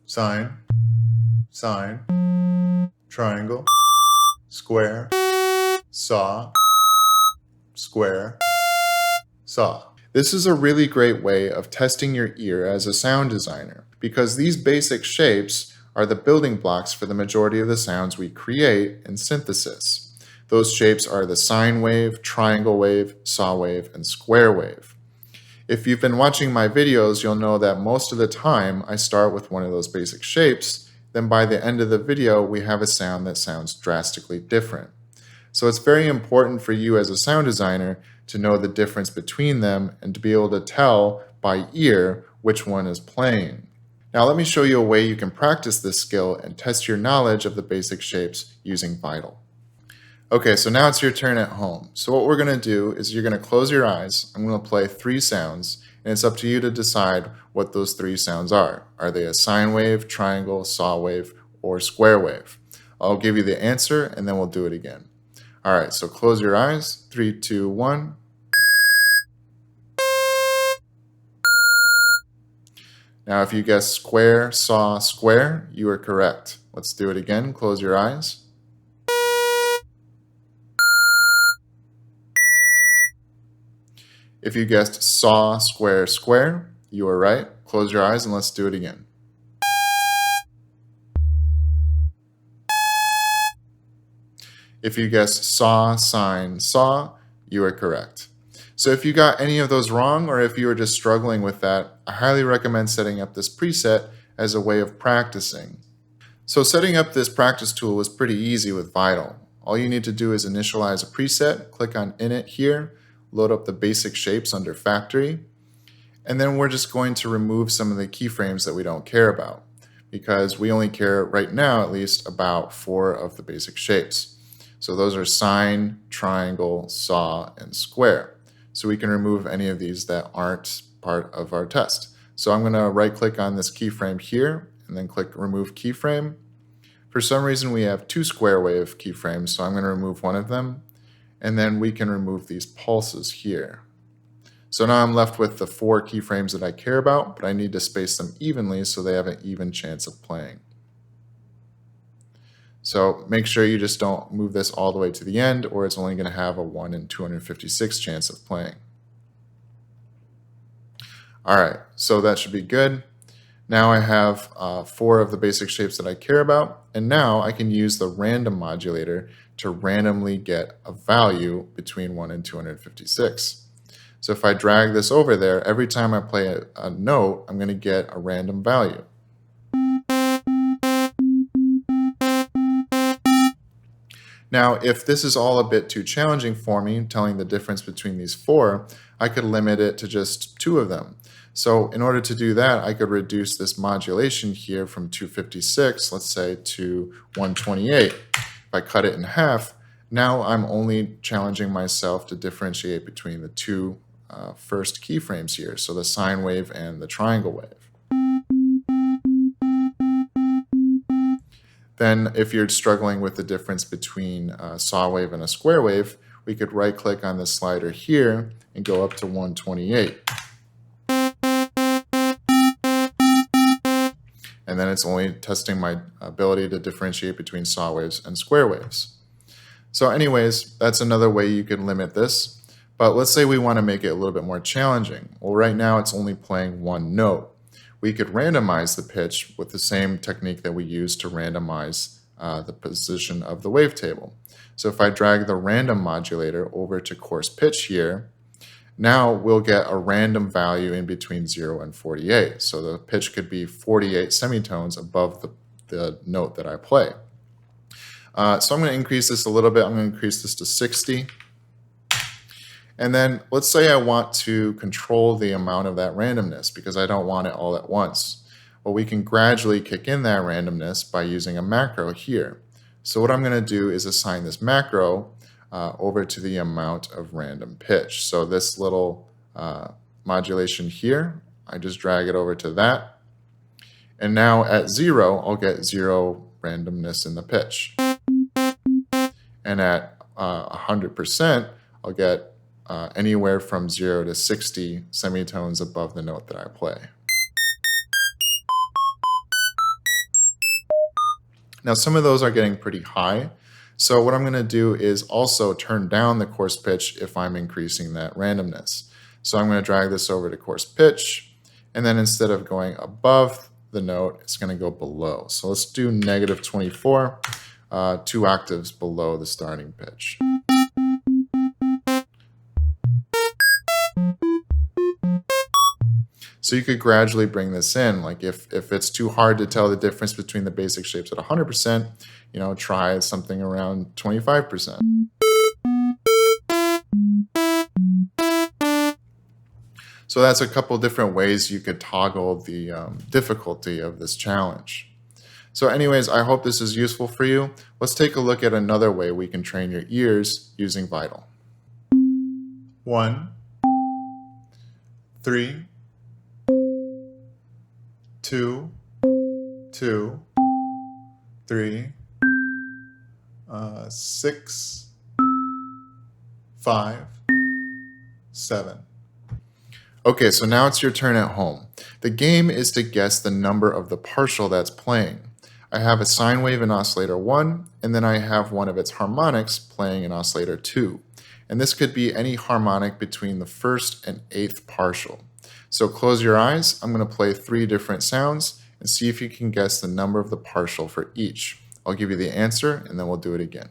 sine, sine, triangle, square, saw, square, saw. This is a really great way of testing your ear as a sound designer because these basic shapes are the building blocks for the majority of the sounds we create in synthesis. Those shapes are the sine wave, triangle wave, saw wave, and square wave. If you've been watching my videos, you'll know that most of the time I start with one of those basic shapes, then by the end of the video we have a sound that sounds drastically different. So it's very important for you as a sound designer to know the difference between them and to be able to tell by ear which one is playing. Now let me show you a way you can practice this skill and test your knowledge of the basic shapes using Vital. Okay, so now it's your turn at home. So what we're going to do is you're going to close your eyes. I'm going to play 3 sounds, and it's up to you to decide what those 3 sounds are. Are they a sine wave, triangle, saw wave, or square wave? I'll give you the answer, and then we'll do it again. All right, so close your eyes. 3, 2, 1. Now, if you guess square, saw, square, you are correct. Let's do it again. Close your eyes. If you guessed saw, square, square, you are right. Close your eyes and let's do it again. If you guessed saw, sine, saw, you are correct. So if you got any of those wrong, or if you were just struggling with that, I highly recommend setting up this preset as a way of practicing. So setting up this practice tool is pretty easy with Vital. All you need to do is initialize a preset, click on Init here, load up the basic shapes under Factory, and then we're just going to remove some of the keyframes that we don't care about, because we only care right now at least about 4 of the basic shapes. So those are sine, triangle, saw, and square. So we can remove any of these that aren't part of our test. So I'm going to right click on this keyframe here and then click remove keyframe. For some reason we have 2 square wave keyframes, so I'm going to remove one of them, and then we can remove these pulses here. So now I'm left with the 4 keyframes that I care about, but I need to space them evenly so they have an even chance of playing. So make sure you just don't move this all the way to the end, or it's only going to have a 1 in 256 chance of playing. All right, so that should be good. Now I have 4 of the basic shapes that I care about, and now I can use the random modulator to randomly get a value between 1 and 256. So if I drag this over there, every time I play a note, I'm going to get a random value. Now, if this is all a bit too challenging for me, telling the difference between these 4, I could limit it to just 2 of them. So in order to do that, I could reduce this modulation here from 256, let's say, to 128. If I cut it in half, now I'm only challenging myself to differentiate between the 2 first keyframes here, so the sine wave and the triangle wave. Then if you're struggling with the difference between a saw wave and a square wave, we could right click on the slider here and go up to 128. And then it's only testing my ability to differentiate between saw waves and square waves. So anyways, that's another way you can limit this. But let's say we want to make it a little bit more challenging. Well, right now it's only playing 1 note. We could randomize the pitch with the same technique that we use to randomize the position of the wavetable. So if I drag the random modulator over to coarse pitch here, now we'll get a random value in between 0 and 48. So the pitch could be 48 semitones above the note that I play. So I'm going to increase this a little bit. I'm going to increase this to 60. And then let's say I want to control the amount of that randomness because I don't want it all at once. Well, we can gradually kick in that randomness by using a macro here. So what I'm going to do is assign this macro over to the amount of random pitch. So this little modulation here, I just drag it over to that. And now at 0, I'll get 0 randomness in the pitch. And at 100%, I'll get anywhere from 0 to 60 semitones above the note that I play. Now, some of those are getting pretty high. So what I'm going to do is also turn down the coarse pitch if I'm increasing that randomness. So I'm going to drag this over to coarse pitch. And then instead of going above the note, it's going to go below. So let's do -24, 2 octaves below the starting pitch. So you could gradually bring this in. Like if it's too hard to tell the difference between the basic shapes at 100%, try something around 25%. So that's a couple different ways you could toggle the difficulty of this challenge. So anyways, I hope this is useful for you. Let's take a look at another way we can train your ears using Vital. 1, 3, 2, 2, 3, 6, 5, 7. Okay, so now it's your turn at home. The game is to guess the number of the partial that's playing. I have a sine wave in oscillator 1, and then I have one of its harmonics playing in oscillator 2. And this could be any harmonic between the first and 8th partial. So close your eyes. I'm going to play 3 different sounds and see if you can guess the number of the partial for each. I'll give you the answer, and then we'll do it again.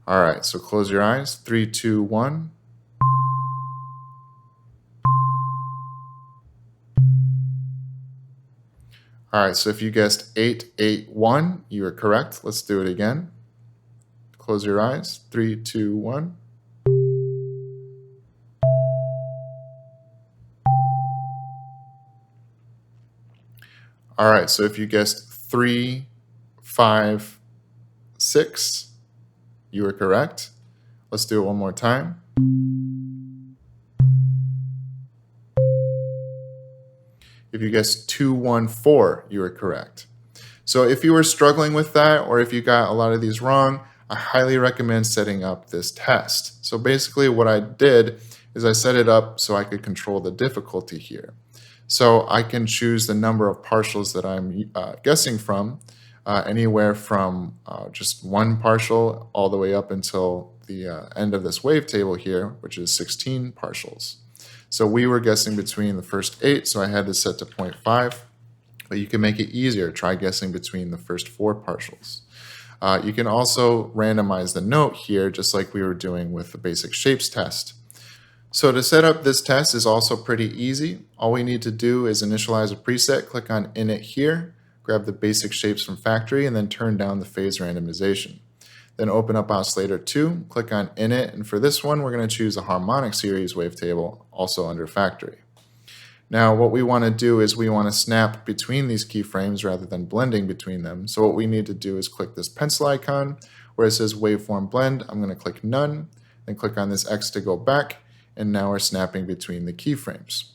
All right, so close your eyes. 3, 2, 1. All right, so if you guessed 8, 8, 1, you are correct. Let's do it again. Close your eyes. 3, 2, 1. All right, so if you guessed 3, 5, 6, you are correct. Let's do it one more time. If you guessed 2, 1, 4, you are correct. So if you were struggling with that, or if you got a lot of these wrong, I highly recommend setting up this test. So basically what I did is I set it up so I could control the difficulty here. So I can choose the number of partials that I'm guessing from, anywhere from just 1 partial all the way up until the end of this wavetable here, which is 16 partials. So we were guessing between the first 8, so I had this set to 0.5, but you can make it easier. Try guessing between the first 4 partials. You can also randomize the note here, just like we were doing with the basic shapes test. So to set up this test is also pretty easy. All we need to do is initialize a preset, click on Init here, grab the basic shapes from factory, and then turn down the phase randomization. Then open up oscillator 2, click on Init, and for this one, we're going to choose a harmonic series wavetable, also under factory. Now, what we want to do is we want to snap between these keyframes rather than blending between them. So what we need to do is click this pencil icon where it says waveform blend. I'm going to click none, then click on this X to go back, and now we're snapping between the keyframes.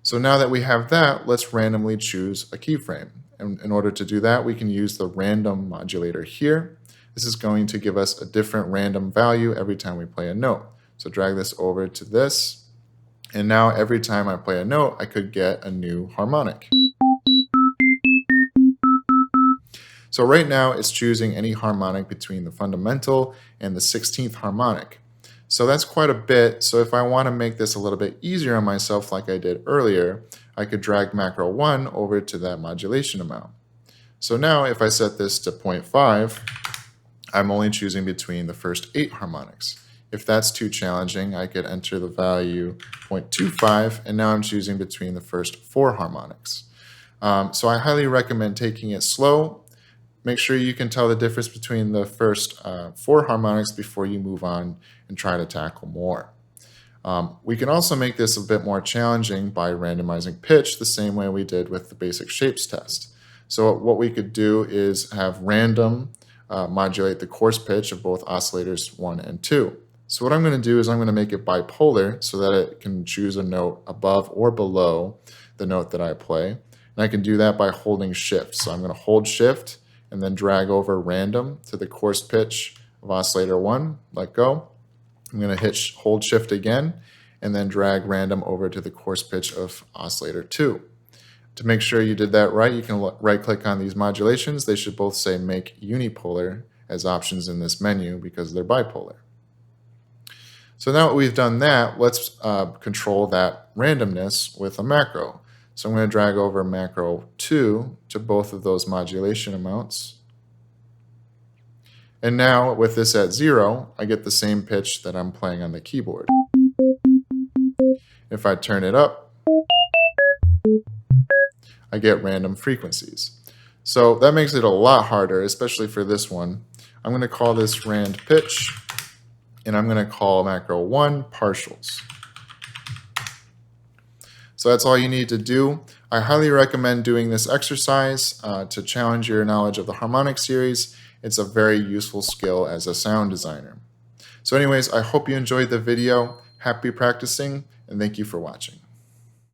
So now that we have that, let's randomly choose a keyframe. And in order to do that, we can use the random modulator here. This is going to give us a different random value every time we play a note. So drag this over to this. And now every time I play a note, I could get a new harmonic. So right now it's choosing any harmonic between the fundamental and the 16th harmonic. So that's quite a bit. So if I want to make this a little bit easier on myself like I did earlier, I could drag macro 1 over to that modulation amount. So now if I set this to 0.5, I'm only choosing between the first 8 harmonics. If that's too challenging, I could enter the value 0.25, and now I'm choosing between the first 4 harmonics. So I highly recommend taking it slow. Make sure you can tell the difference between the first 4 harmonics before you move on and try to tackle more. We can also make this a bit more challenging by randomizing pitch the same way we did with the basic shapes test. So what we could do is have random modulate the coarse pitch of both oscillators 1 and 2. So what I'm going to do is I'm going to make it bipolar so that it can choose a note above or below the note that I play. And I can do that by holding shift. So I'm going to hold shift and then drag over random to the coarse pitch of oscillator 1, let go. I'm going to hit hold shift again and then drag random over to the coarse pitch of oscillator 2. To make sure you did that right, you can right-click on these modulations. They should both say Make Unipolar as options in this menu because they're bipolar. So now that we've done that, let's control that randomness with a macro. So I'm going to drag over macro 2 to both of those modulation amounts. And now with this at 0, I get the same pitch that I'm playing on the keyboard. If I turn it up, I get random frequencies. So that makes it a lot harder, especially for this one. I'm going to call this rand pitch, and I'm going to call macro 1 partials. So that's all you need to do. I highly recommend doing this exercise to challenge your knowledge of the harmonic series. It's a very useful skill as a sound designer. So anyways, I hope you enjoyed the video. Happy practicing, and thank you for watching.